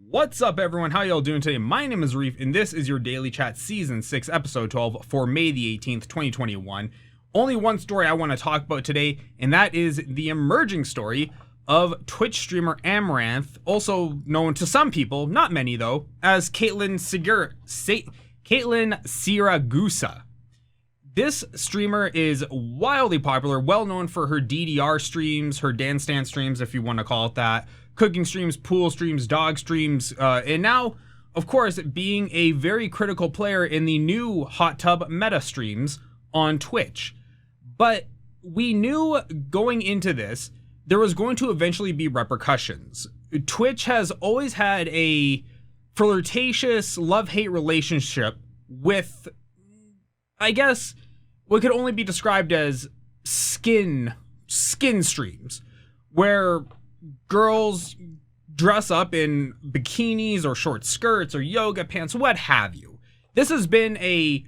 What's up, everyone? How y'all doing today? My name is Reef, and this is your Daily Chat Season 6, Episode 12 for May the 18th, 2021. Only one story I want to talk about today, and that is the emerging story of Twitch streamer Amaranth, also known to some people, not many though, as Caitlin Siragusa. This streamer is wildly popular, well known for her DDR streams, her dance dance streams, if you want to call it that, cooking streams, pool streams, dog streams, and now, of course, being a very critical player in the new hot tub meta streams on Twitch. But we knew going into this, there was going to eventually be repercussions. Twitch has always had a flirtatious love-hate relationship with, I guess, what could only be described as skin streams, where girls dress up in bikinis or short skirts or yoga pants, what have you. This has been a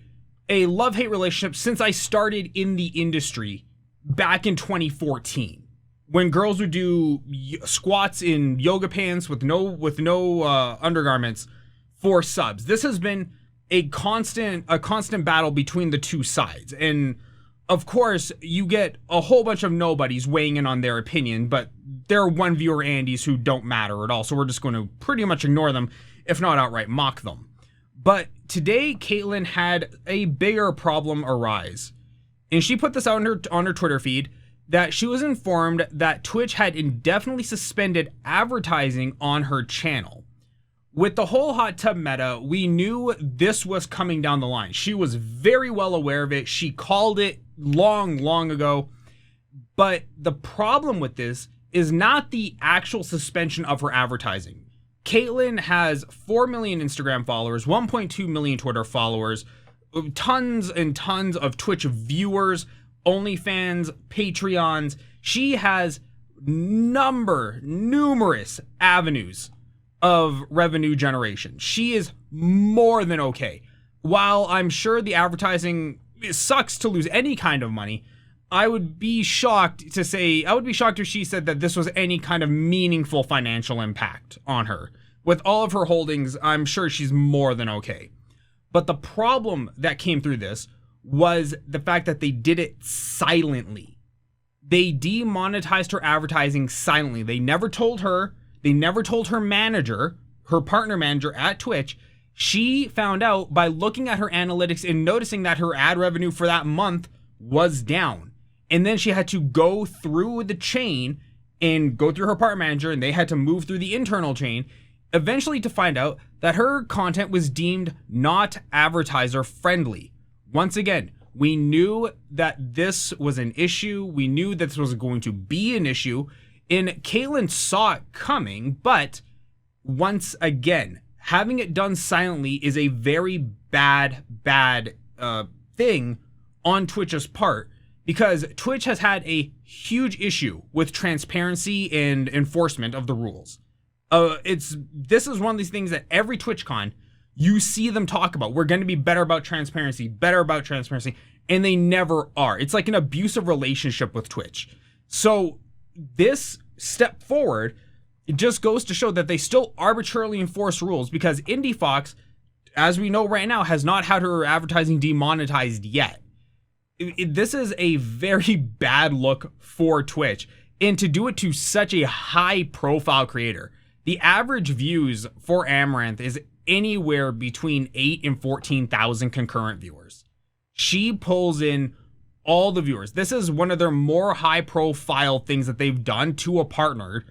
love-hate relationship since I started in the industry back in 2014, when girls would do squats in yoga pants with no undergarments for subs. This has been a constant battle between the two sides, and of course you get a whole bunch of nobodies weighing in on their opinion, but there are one viewer Andys who don't matter at all, so we're just going to pretty much ignore them, if not outright mock them. But today Caitlin had a bigger problem arise, and she put this out on her Twitter feed that she was informed that Twitch had indefinitely suspended advertising on her channel. With the whole hot tub meta, we knew this was coming down the line. She was very well aware of it. She called it long ago. But the problem with this is not the actual suspension of her advertising. Caitlin has 4 million Instagram followers, 1.2 million Twitter followers, tons and tons of Twitch viewers, OnlyFans, Patreons. She has numerous avenues of revenue generation. She is more than okay. While I'm sure the advertising, it sucks to lose any kind of money, I would be shocked if she said that this was any kind of meaningful financial impact on her. With all of her holdings, I'm sure she's more than okay. But the problem that came through this was the fact that they did it silently. They demonetized her advertising silently. They never told her. They never told her manager, her partner manager at Twitch. She found out by looking at her analytics and noticing that her ad revenue for that month was down. And then she had to go through the chain and go through her partner manager, and they had to move through the internal chain, eventually to find out that her content was deemed not advertiser friendly. Once again, we knew that this was an issue. We knew that this was going to be an issue. And Caitlin saw it coming, but once again, having it done silently is a very bad thing on Twitch's part, because Twitch has had a huge issue with transparency and enforcement of the rules. This is one of these things that every TwitchCon you see them talk about. We're going to be better about transparency, and they never are. It's like an abusive relationship with Twitch. So this step forward, it just goes to show that they still arbitrarily enforce rules, because Indie Fox, as we know right now, has not had her advertising demonetized yet. This is a very bad look for Twitch, and to do it to such a high profile creator. The average views for Amaranth is anywhere between 8 and 14,000 concurrent viewers. She pulls in all the viewers. This is one of their more high profile things that they've done to a partner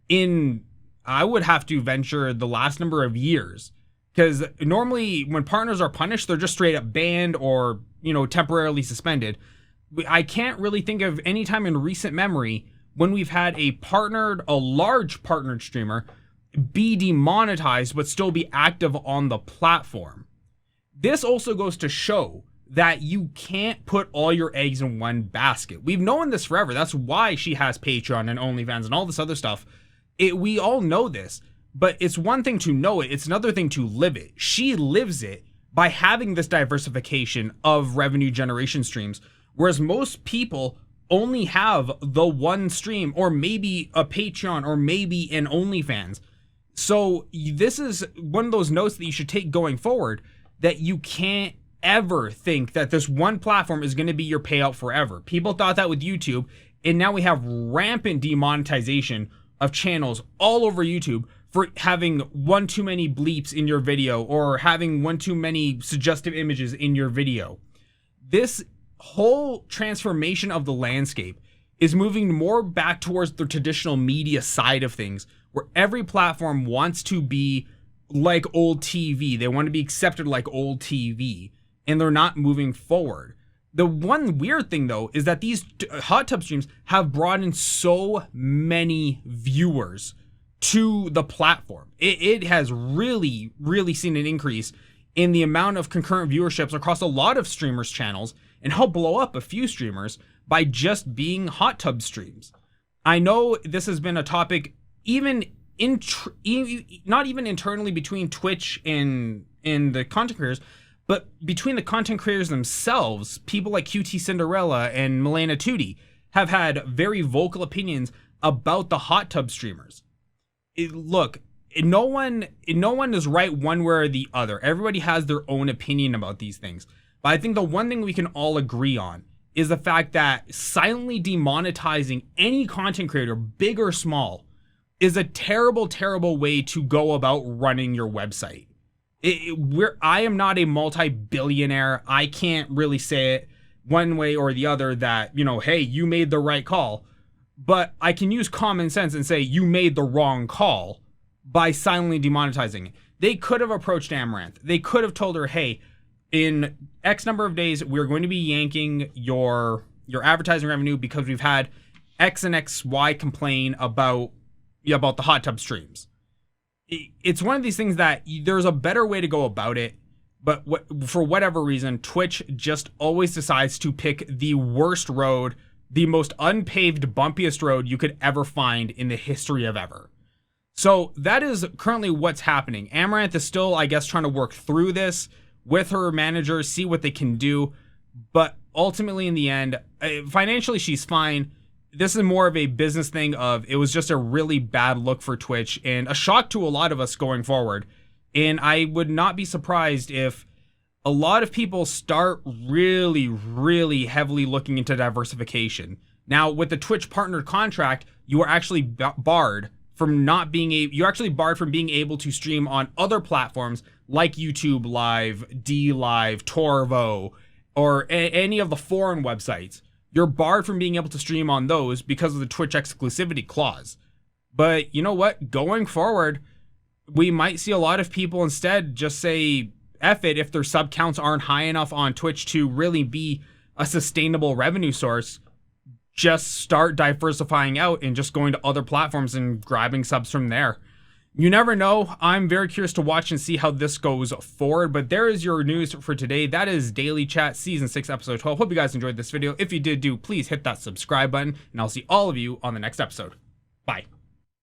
in, I would have to venture, the last number of years. Because normally when partners are punished, they're just straight up banned or, temporarily suspended. I can't really think of any time in recent memory when we've had a large partnered streamer be demonetized but still be active on the platform. This also goes to show that you can't put all your eggs in one basket. We've known this forever. That's why she has Patreon and OnlyFans and all this other stuff. We all know this, but it's one thing to know it. It's another thing to live it. She lives it by having this diversification of revenue generation streams, whereas most people only have the one stream, or maybe a Patreon, or maybe an OnlyFans. So this is one of those notes that you should take going forward, that you can't ever think that this one platform is going to be your payout forever. People thought that with YouTube, and now we have rampant demonetization of channels all over YouTube for having one too many bleeps in your video or having one too many suggestive images in your video. This whole transformation of the landscape is moving more back towards the traditional media side of things, where every platform wants to be like old TV. They want to be accepted like old TV, and they're not moving forward. The one weird thing, though, is that these hot tub streams have brought in so many viewers to the platform. It has really, really seen an increase in the amount of concurrent viewerships across a lot of streamers' channels, and helped blow up a few streamers by just being hot tub streams. I know this has been a topic not even internally between Twitch and the content creators, but between the content creators themselves. People like QT Cinderella and Milena Tootie have had very vocal opinions about the hot tub streamers. Look, no one is right one way or the other. Everybody has their own opinion about these things. But I think the one thing we can all agree on is the fact that silently demonetizing any content creator, big or small, is a terrible, terrible way to go about running your website. I am not a multi-billionaire. I can't really say it one way or the other that, hey, you made the right call. But I can use common sense and say you made the wrong call by silently demonetizing it. They could have approached Amaranth. They could have told her, hey, in X number of days, we're going to be yanking your advertising revenue because we've had X and XY complain about the hot tub streams. It's one of these things that there's a better way to go about it, but for whatever reason, Twitch just always decides to pick the worst road, the most unpaved, bumpiest road you could ever find in the history of ever. So that is currently what's happening. Amaranth is still, I guess, trying to work through this with her manager, see what they can do. But ultimately, in the end, financially, she's fine. This is more of a business thing of, it was just a really bad look for Twitch and a shock to a lot of us going forward. And I would not be surprised if a lot of people start really, really heavily looking into diversification. Now, with the Twitch partnered contract, you are actually barred from being able to stream on other platforms like YouTube Live, D Live, Torvo, or any of the foreign websites. You're barred from being able to stream on those because of the Twitch exclusivity clause. But you know what? Going forward, we might see a lot of people instead just say, F it, if their sub counts aren't high enough on Twitch to really be a sustainable revenue source, just start diversifying out and just going to other platforms and grabbing subs from there. You never know. I'm very curious to watch and see how this goes forward, but there is your news for today. That is Daily Chat Season 6, Episode 12. Hope you guys enjoyed this video. If you did, please hit that subscribe button, and I'll see all of you on the next episode. Bye.